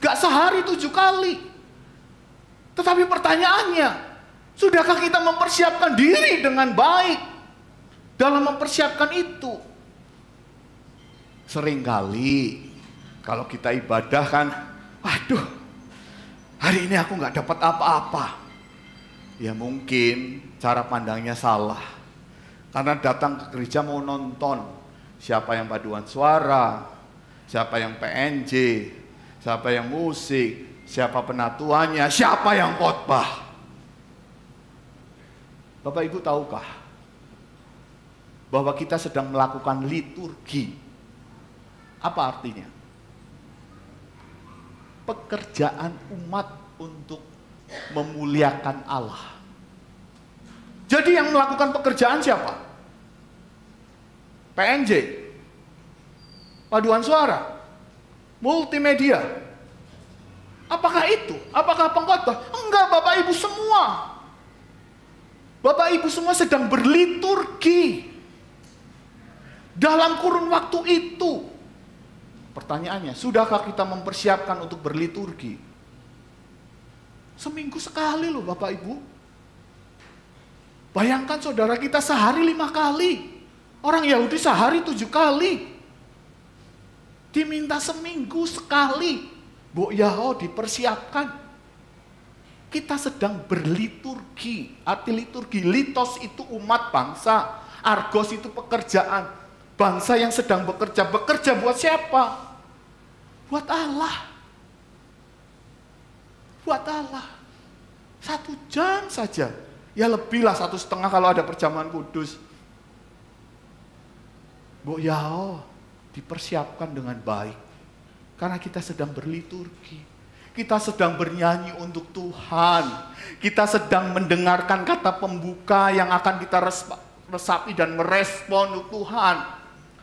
Speaker 9: Nggak sehari 7 kali. Tetapi pertanyaannya, sudahkah kita mempersiapkan diri dengan baik dalam mempersiapkan itu? Seringkali kalau kita ibadah kan, waduh, hari ini aku nggak dapat apa-apa. Ya mungkin cara pandangnya salah. Karena datang ke gereja mau nonton siapa yang paduan suara, siapa yang PNJ, siapa yang musik, siapa penatuannya, siapa yang khotbah. Bapak Ibu tahukah bahwa kita sedang melakukan liturgi? Apa artinya? Pekerjaan umat untuk memuliakan Allah. Jadi yang melakukan pekerjaan siapa? PNJ, paduan suara, multimedia. Apakah itu? Apakah pengkhotbah? Enggak, Bapak Ibu semua. Bapak Ibu semua sedang berliturgi. Dalam kurun waktu itu. Pertanyaannya, sudahkah kita mempersiapkan untuk berliturgi? Seminggu sekali loh Bapak Ibu. Bayangkan saudara kita sehari 5 kali. Orang Yahudi sehari 7 kali. Diminta seminggu sekali. Bu Yaho dipersiapkan. Kita sedang berliturgi. Arti liturgi, litos itu umat bangsa. Argos itu pekerjaan. Bangsa yang sedang bekerja. Bekerja buat siapa? Buat Allah. Buat Allah. 1 jam saja. Ya lebihlah 1,5 kalau ada perjamuan kudus. Bu Yao dipersiapkan dengan baik. Karena kita sedang berliturgi. Kita sedang bernyanyi untuk Tuhan. Kita sedang mendengarkan kata pembuka yang akan kita resapi dan merespon untuk Tuhan.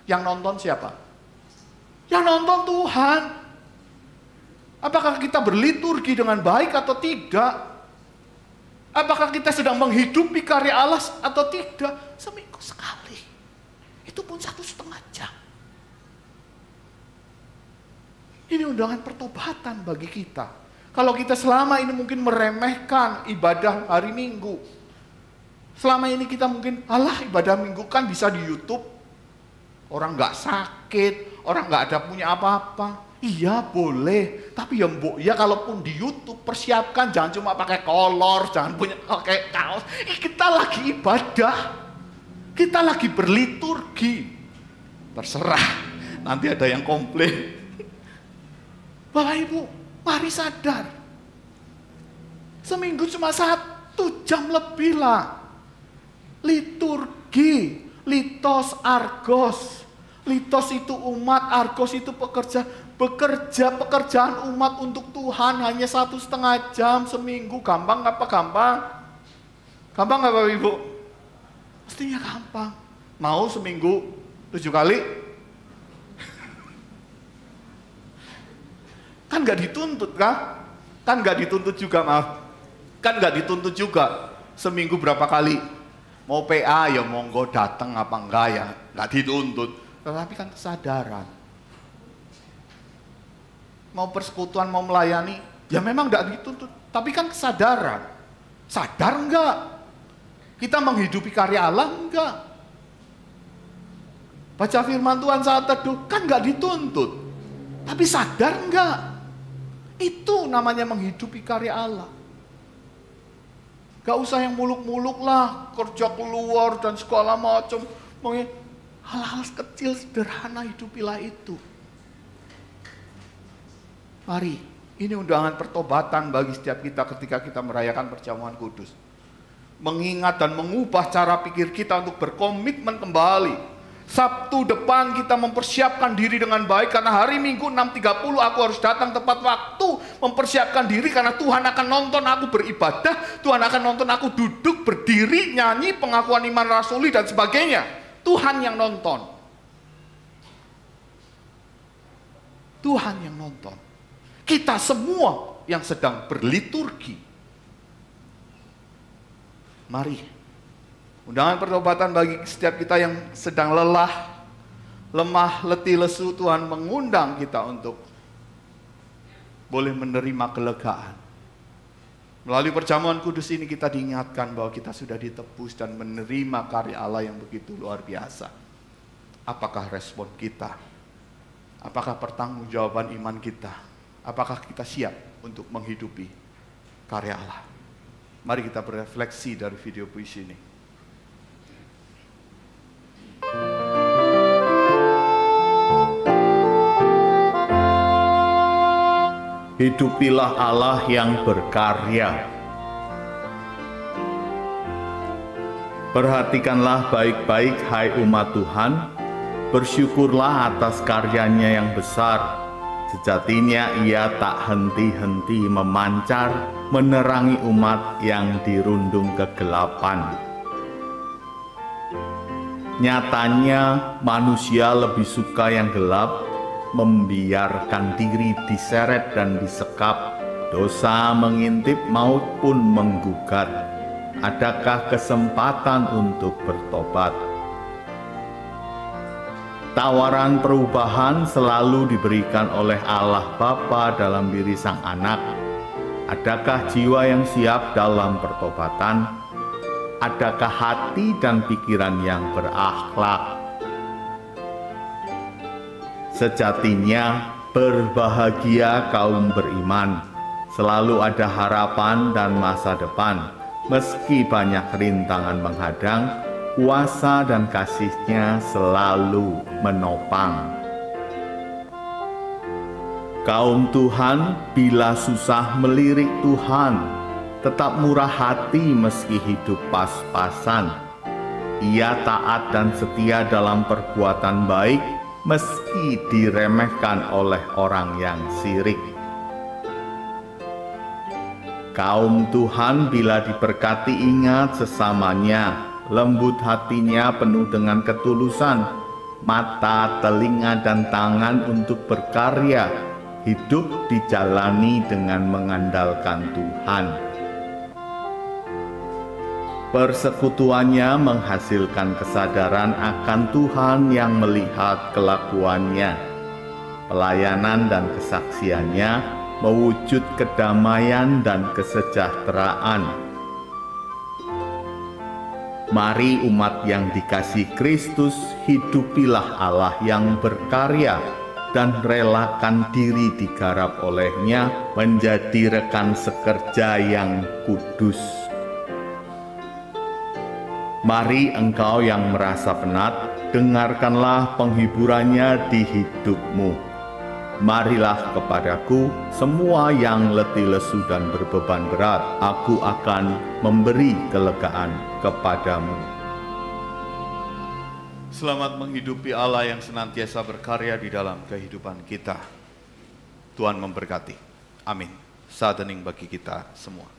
Speaker 9: Yang nonton siapa? Yang nonton Tuhan. Apakah kita berliturgi dengan baik atau tidak? Apakah kita sedang menghidupi karya Allah atau tidak? Seminggu sekali. Itu pun 1,5 jam. Ini undangan pertobatan bagi kita. Kalau kita selama ini mungkin meremehkan ibadah hari Minggu. Selama ini kita mungkin, alah ibadah Minggu kan bisa di YouTube. Orang nggak sakit, orang nggak ada punya apa-apa. Iya boleh, tapi ya mbok ya kalaupun di YouTube persiapkan, jangan cuma pakai kolor, jangan punya pakai kaos. Kita lagi ibadah, kita lagi berliturgi. Terserah, nanti ada yang komplain. Bapak Ibu, mari sadar. Seminggu cuma 1 jam lebih lah. Liturgi, litos, argos. Litos itu umat, argos itu pekerja. Bekerja pekerjaan umat untuk Tuhan hanya 1,5 jam seminggu. Gampang apa gampang? Gampang nggak Bapak Ibu? Mestinya gampang. Mau seminggu 7 kali? Kan nggak dituntut kah? Kan nggak dituntut juga, maaf. Kan nggak dituntut juga seminggu berapa kali? Mau PA ya monggo datang apa enggak ya? Nggak dituntut. Tetapi kan kesadaran. Mau persekutuan, mau melayani, ya memang nggak dituntut. Tapi kan kesadaran. Sadar enggak? Kita menghidupi karya Allah enggak? Baca firman Tuhan saat teduh, kan nggak dituntut. Tapi sadar enggak? Itu namanya menghidupi karya Allah. Gak usah yang muluk-muluk lah, kerja keluar dan segala macam. Hal-hal kecil sederhana hidupilah itu. Mari, ini undangan pertobatan bagi setiap kita ketika kita merayakan perjamuan kudus. Mengingat dan mengubah cara pikir kita untuk berkomitmen kembali Sabtu depan kita mempersiapkan diri dengan baik, karena hari Minggu 6.30 aku harus datang tepat waktu, mempersiapkan diri karena Tuhan akan nonton aku beribadah, Tuhan akan nonton aku duduk, berdiri, nyanyi, pengakuan iman rasuli dan sebagainya. Tuhan yang nonton. Tuhan yang nonton. Kita semua yang sedang berliturgi. Mari. Undangan pertobatan bagi setiap kita yang sedang lelah, lemah, letih, lesu. Tuhan mengundang kita untuk boleh menerima kelegaan. Melalui perjamuan kudus ini kita diingatkan bahwa kita sudah ditebus dan menerima karya Allah yang begitu luar biasa. Apakah respon kita? Apakah pertanggungjawaban iman kita? Apakah kita siap untuk menghidupi karya Allah? Mari kita berefleksi dari video puisi ini.
Speaker 13: Hidupilah Allah yang berkarya. Perhatikanlah baik-baik hai umat Tuhan, bersyukurlah atas karyanya yang besar. Sejatinya ia tak henti-henti memancar, menerangi umat yang dirundung kegelapan. Nyatanya manusia lebih suka yang gelap, membiarkan diri diseret dan disekap, dosa mengintip, maut pun menggugat. Adakah kesempatan untuk bertobat? Tawaran perubahan selalu diberikan oleh Allah Bapa dalam diri Sang Anak. Adakah jiwa yang siap dalam pertobatan? Adakah hati dan pikiran yang berakhlak? Sejatinya berbahagia kaum beriman, selalu ada harapan dan masa depan. Meski banyak rintangan menghadang, kuasa dan kasih-Nya selalu menopang. Kaum Tuhan bila susah melirik Tuhan, tetap murah hati meski hidup pas-pasan. Ia taat dan setia dalam perbuatan baik, meski diremehkan oleh orang yang sirik. Kaum Tuhan bila diberkati ingat sesamanya, lembut hatinya penuh dengan ketulusan, mata, telinga, dan tangan untuk berkarya, hidup dijalani dengan mengandalkan Tuhan. Persekutuannya menghasilkan kesadaran akan Tuhan yang melihat kelakuannya. Pelayanan dan kesaksiannya mewujud kedamaian dan kesejahteraan. Mari umat yang dikasihi Kristus, hidupilah Allah yang berkarya dan relakan diri digarap oleh-Nya menjadi rekan sekerja yang kudus. Mari engkau yang merasa penat, dengarkanlah penghiburannya di hidupmu. Marilah kepadaku semua yang letih lesu dan berbeban berat, aku akan memberi kelegaan kepadamu.
Speaker 9: Selamat menghidupi Allah yang senantiasa berkarya di dalam kehidupan kita. Tuhan memberkati. Amin. Saat hening bagi kita semua.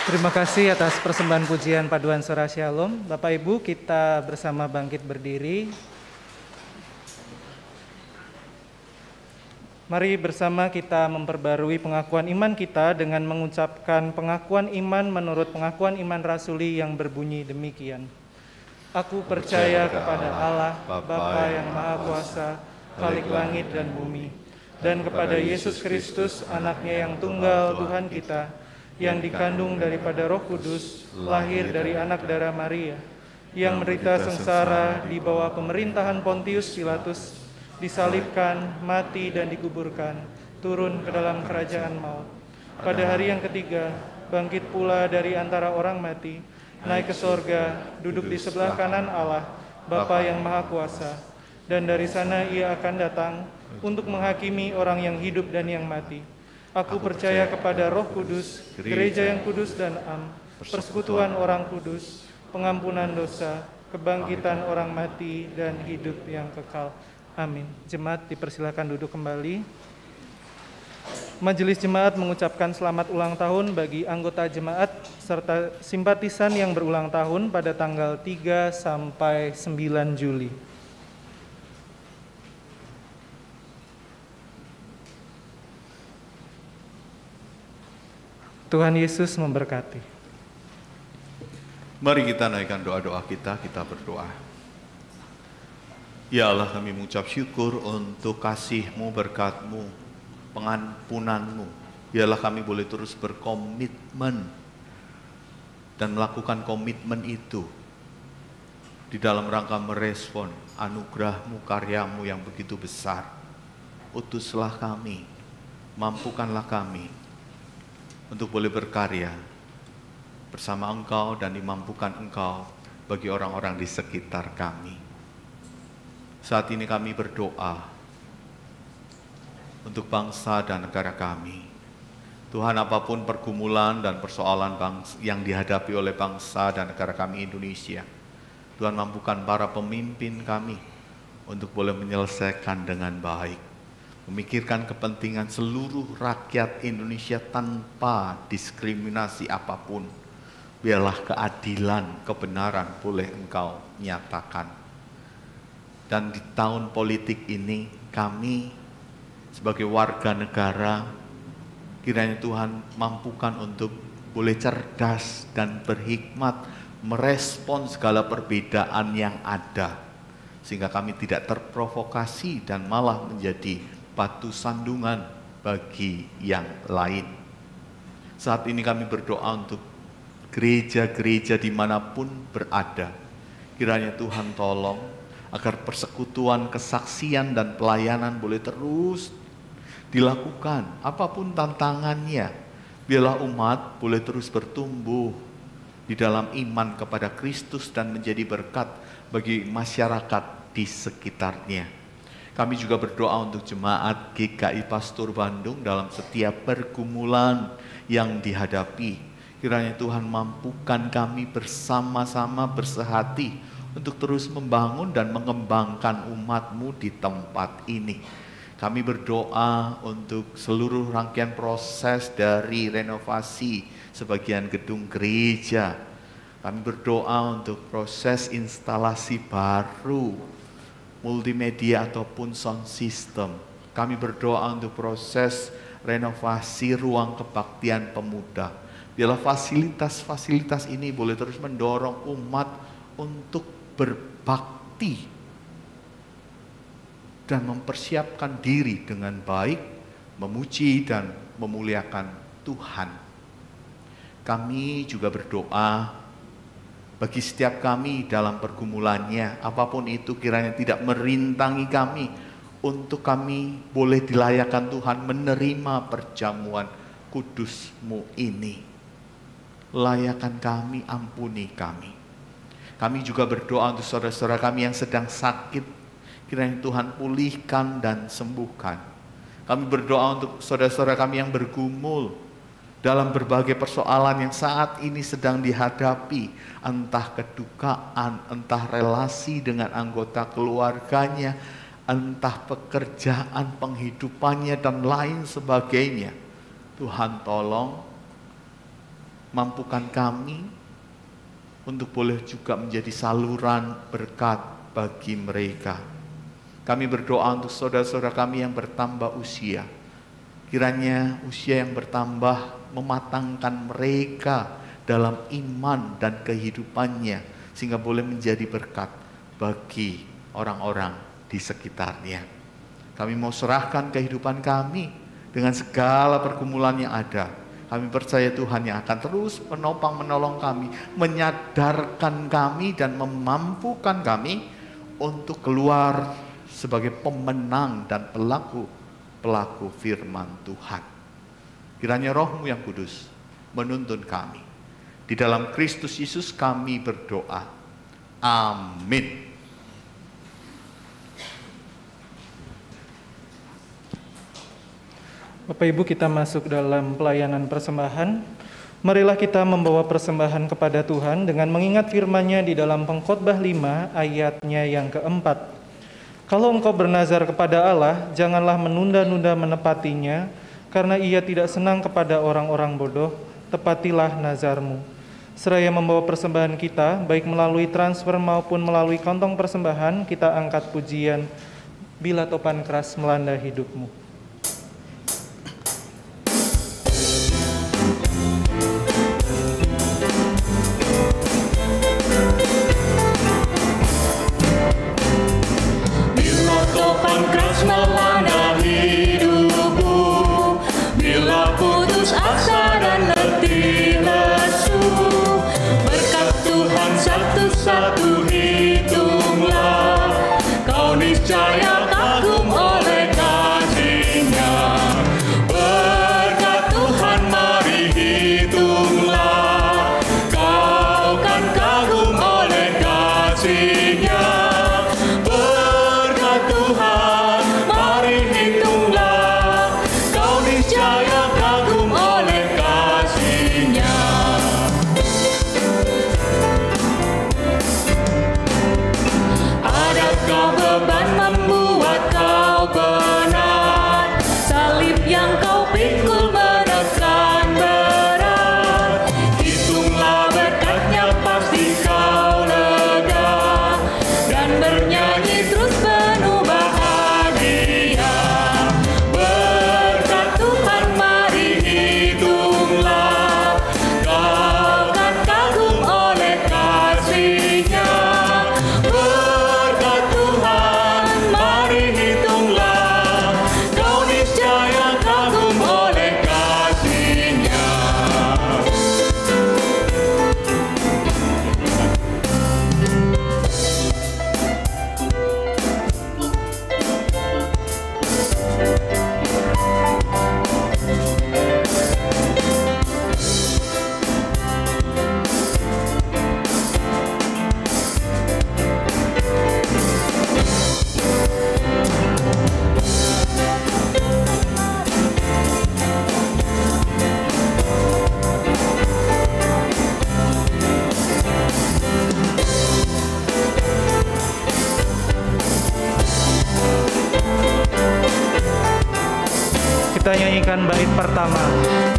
Speaker 11: Terima kasih atas persembahan pujian paduan suara Shalom. Bapak Ibu, kita bersama bangkit berdiri. Mari bersama kita memperbarui pengakuan iman kita dengan mengucapkan pengakuan iman menurut pengakuan iman rasuli yang berbunyi demikian. Aku percaya kepada Allah, Bapa yang Maha Kuasa, Khalik langit dan bumi, dan kepada Yesus Kristus, anaknya yang tunggal Tuhan kita, yang dikandung daripada Roh Kudus, lahir dari anak darah Maria, yang menderita sengsara di bawah pemerintahan Pontius Pilatus, disalibkan, mati dan dikuburkan, turun ke dalam kerajaan maut. Pada hari yang ketiga, bangkit pula dari antara orang mati, naik ke sorga, duduk di sebelah kanan Allah, Bapa yang Maha Kuasa, dan dari sana ia akan datang untuk menghakimi orang yang hidup dan yang mati. Aku percaya kepada Roh Kudus, gereja yang kudus dan am, persekutuan orang kudus, pengampunan dosa, kebangkitan orang mati, dan hidup yang kekal. Amin. Jemaat dipersilakan duduk kembali. Majelis Jemaat mengucapkan selamat ulang tahun bagi anggota jemaat serta simpatisan yang berulang tahun pada tanggal 3 sampai 9 Juli. Tuhan Yesus memberkati.
Speaker 9: Mari kita naikkan doa-doa kita berdoa. Ya Allah, kami mengucap syukur untuk kasih-Mu, berkat-Mu, pengampunan-Mu. Biarlah kami boleh terus berkomitmen dan melakukan komitmen itu di dalam rangka merespon anugerah-Mu, karya-Mu yang begitu besar. Utuslah kami, mampukanlah kami untuk boleh berkarya bersama Engkau dan dimampukan Engkau bagi orang-orang di sekitar kami. Saat ini kami berdoa untuk bangsa dan negara kami. Tuhan, apapun pergumulan dan persoalan yang dihadapi oleh bangsa dan negara kami Indonesia, Tuhan mampukan para pemimpin kami untuk boleh menyelesaikan dengan baik, memikirkan kepentingan seluruh rakyat Indonesia tanpa diskriminasi apapun. Biarlah keadilan, kebenaran boleh Engkau nyatakan. Dan di tahun politik ini kami sebagai warga negara, kiranya Tuhan mampukan untuk boleh cerdas dan berhikmat merespon segala perbedaan yang ada, sehingga kami tidak terprovokasi dan malah menjadi batu sandungan bagi yang lain. Saat ini kami berdoa untuk gereja-gereja dimanapun berada. Kiranya Tuhan tolong agar persekutuan, kesaksian, dan pelayanan boleh terus dilakukan. Apapun tantangannya, biarlah umat boleh terus bertumbuh di dalam iman kepada Kristus dan menjadi berkat bagi masyarakat di sekitarnya. Kami juga berdoa untuk jemaat GKI Pastur Bandung dalam setiap pergumulan yang dihadapi. Kiranya Tuhan mampukan kami bersama-sama bersehati untuk terus membangun dan mengembangkan umat-Mu di tempat ini. Kami berdoa untuk seluruh rangkaian proses dari renovasi sebagian gedung gereja. Kami berdoa untuk proses instalasi baru, multimedia ataupun sound system. Kami berdoa untuk proses renovasi ruang kebaktian pemuda. Biarlah fasilitas-fasilitas ini boleh terus mendorong umat untuk berbakti dan mempersiapkan diri dengan baik, memuji dan memuliakan Tuhan. Kami juga berdoa bagi setiap kami dalam pergumulannya, apapun itu kiranya tidak merintangi kami, untuk kami boleh dilayakkan Tuhan menerima perjamuan kudus-Mu ini. Layakan kami, ampuni kami. Kami juga berdoa untuk saudara-saudara kami yang sedang sakit, kiranya Tuhan pulihkan dan sembuhkan. Kami berdoa untuk saudara-saudara kami yang bergumul dalam berbagai persoalan yang saat ini sedang dihadapi, entah kedukaan, entah relasi dengan anggota keluarganya, entah pekerjaan, penghidupannya, dan lain sebagainya. Tuhan tolong mampukan kami untuk boleh juga menjadi saluran berkat bagi mereka. Kami berdoa untuk saudara-saudara kami yang bertambah usia. Kiranya usia yang bertambah mematangkan mereka dalam iman dan kehidupannya, sehingga boleh menjadi berkat bagi orang-orang di sekitarnya. Kami mau serahkan kehidupan kami dengan segala pergumulan yang ada. Kami percaya Tuhan yang akan terus menopang, menolong kami, menyadarkan kami dan memampukan kami untuk keluar sebagai pemenang dan pelaku firman Tuhan. Kiranya Roh-Mu yang kudus menuntun kami. Di dalam Kristus Yesus kami berdoa. Amin.
Speaker 11: Bapak Ibu, kita masuk dalam pelayanan persembahan. Marilah kita membawa persembahan kepada Tuhan dengan mengingat firman-Nya di dalam Pengkhotbah 5 ayatnya yang keempat. Kalau engkau bernazar kepada Allah, janganlah menunda-nunda menepatinya, karena Ia tidak senang kepada orang-orang bodoh. Tepatilah nazarmu. Seraya membawa persembahan kita, baik melalui transfer maupun melalui kantong persembahan, kita angkat pujian, bila topan keras melanda hidupmu.
Speaker 10: Melanda hidupku, bila putus asa dan letih lesu, berkat Tuhan satu-satu hitunglah, kau niscaya kagum oleh kasih-Nya. Berkat Tuhan mari hitunglah, kau kan kagum oleh kasih-Nya. Berkat Tuhan mari hitunglah, kau niscaya kagum oleh kasih-Nya. Adakah beban membuat kau penat, salib yang kau pikul menekan berat? Hitunglah berkat-Nya pasti kau lega, dan bernyanyi terus penuh bahagia. Berkat Tuhan mari hitunglah, kau kan kagum oleh kasih-Nya. Berkat Tuhan mari hitunglah, kau niscaya kagum oleh kasih-Nya.
Speaker 11: Kita nyanyikan bait pertama.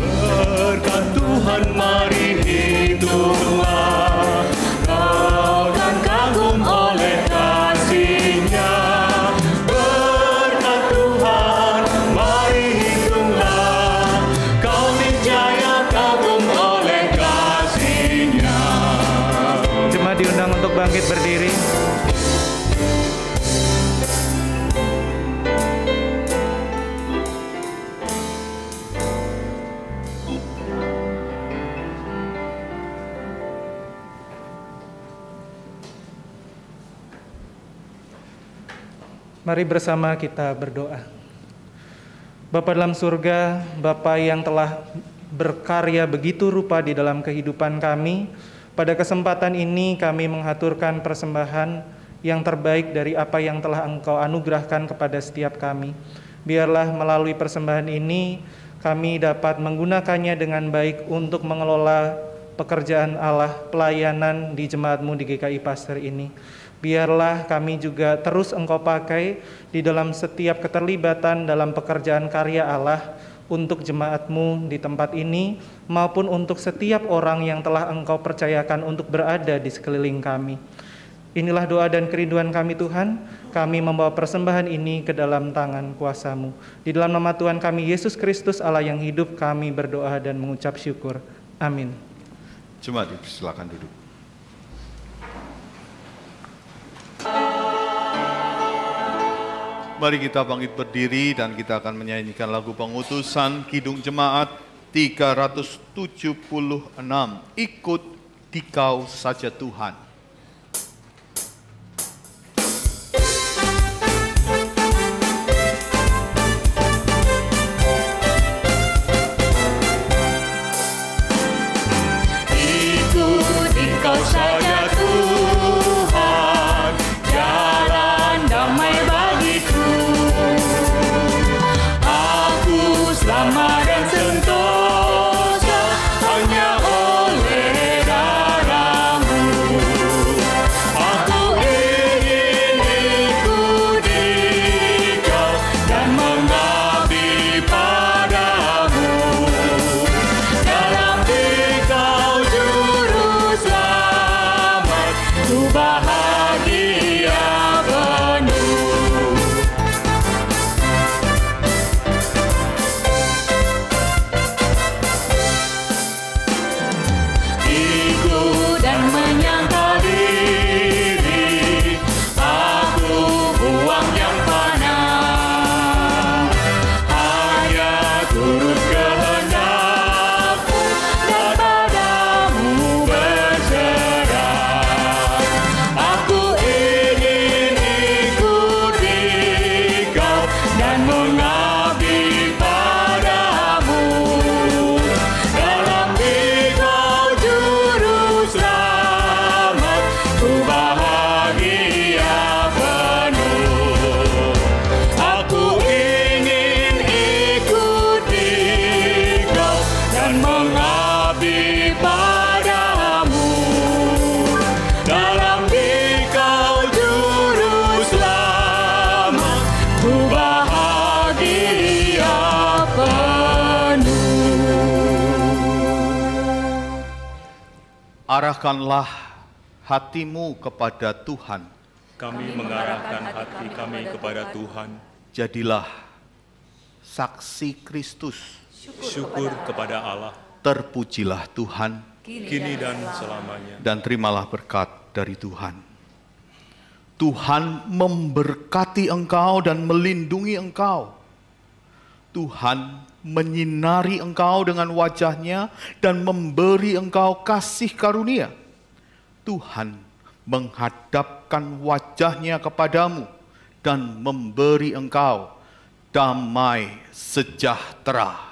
Speaker 10: Berkat Tuhan mari hitunglah, kau kan kagum oleh kasih-Nya. Berkat Tuhan mari hitunglah, kau niscaya kagum oleh kasih-Nya.
Speaker 11: Jemaat diundang untuk bangkit berdiri. Mari bersama kita berdoa. Bapa dalam surga, Bapa yang telah berkarya begitu rupa di dalam kehidupan kami, pada kesempatan ini kami menghaturkan persembahan yang terbaik dari apa yang telah Engkau anugerahkan kepada setiap kami. Biarlah melalui persembahan ini kami dapat menggunakannya dengan baik untuk mengelola pekerjaan Allah, pelayanan di jemaat-Mu di GKI Pasteur ini. Biarlah kami juga terus Engkau pakai di dalam setiap keterlibatan dalam pekerjaan karya Allah untuk jemaat-Mu di tempat ini, maupun untuk setiap orang yang telah Engkau percayakan untuk berada di sekeliling kami. Inilah doa dan kerinduan kami Tuhan, kami membawa persembahan ini ke dalam tangan kuasa-Mu. Di dalam nama Tuhan kami Yesus Kristus Allah yang hidup, kami berdoa dan mengucap syukur. Amin.
Speaker 9: Jemaat, silakan duduk. Mari kita bangkit berdiri dan kita akan menyanyikan lagu pengutusan Kidung Jemaat 376, Ikut Dikau Saja Tuhan.
Speaker 10: Saja Tuhan, jalan damai bagiku. Aku selamat dan sentosa hanya oleh darah-Mu. Aku ingin ikut Dikau dan mengabdi padamu. Dalam Dikau juru selamat, ku bahagia penuh. Ikut dan menyangkal diri, aku buang yang fana, hanya turut kehendak-Mu dan padamu berserah. Aku ingin ikut Dikau dan mengabdi padamu. Dalam Dikau juru selamat, ku bahagia penuh. Aku ingin ikut Dikau dan mengabdi padamu. Dalam Dikau juru selamat, ku bahagia penuh.
Speaker 9: Arahkanlah hatimu kepada Tuhan.
Speaker 10: Kami mengarahkan hati kami kepada Tuhan.
Speaker 9: Jadilah saksi Kristus.
Speaker 10: Syukur kepada Allah,
Speaker 9: Terpujilah Tuhan
Speaker 10: kini dan selamanya.
Speaker 9: dan terimalah berkat dari Tuhan. Tuhan memberkati engkau dan melindungi engkau. Tuhan menyinari engkau dengan wajah-Nya dan memberi engkau kasih karunia. Tuhan menghadapkan wajah-Nya kepadamu dan memberi engkau damai sejahtera.